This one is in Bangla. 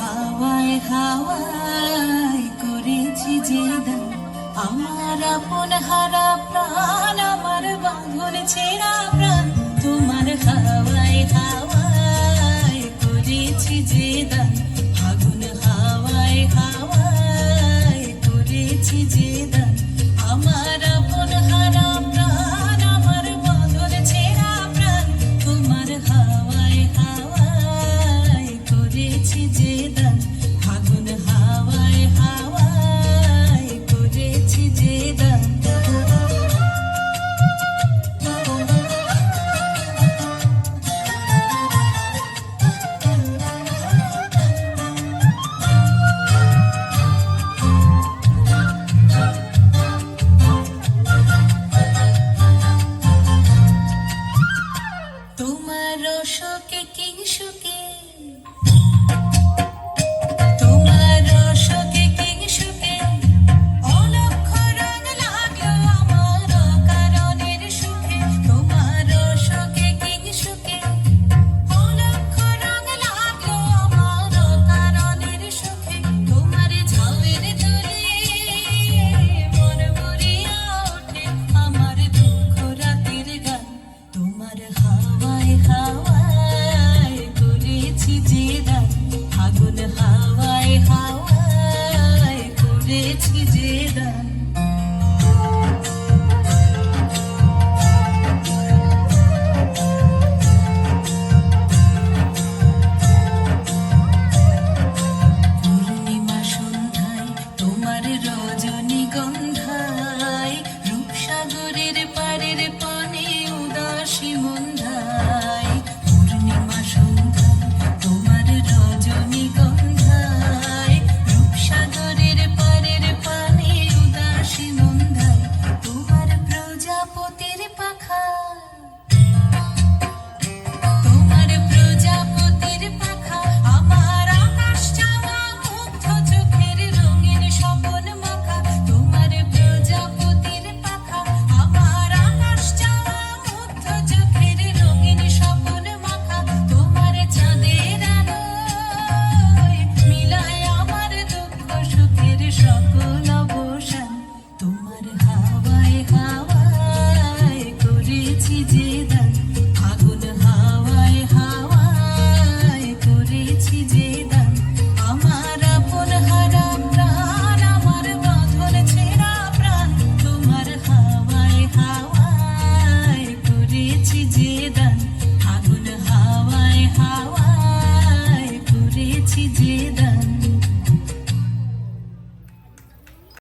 হাওয়ায় হাওয়ায় করেছি যে দান, আমার আপন হারা প্রাণ, আমার বাঁধন ছেঁড়া প্রাণ, তোমার হাওয়ায় হাওয়ায় করেছি যে দান, আগুন হাওয়ায় হাওয়ায় করেছি যে দান, আমার আপন হারা প্রাণ, আমার বাঁধন ছেঁড়া প্রাণ, তোমার হাওয়ায় হাওয়ায় করেছি যে দান, আগুন হাওয়ায় হাওয়ায় করেছি যে দান। তোমার শোকে কি সুখে, তোমার শোকে কি সুখে, অলক্ষ রং লাগলো আমার কারণের সুখে, তোমার শোকে কি সুখে, অলক্ষ রং লাগলো আমার কারণের সুখে, তোমার ঝাউয়ের তুলে মন ভরিয়া ওঠে আমার দুঃখ রাতের গান, তোমার হাওয়ায় হাওয়ায় করেছি যে দান, আগুন হাওয়ায় হাওয়ায় করেছি যে দান। পূর্ণিমা সন্ধ্যায় তোমার রজনীগন্ধায় রূপসাগরের পাড়ের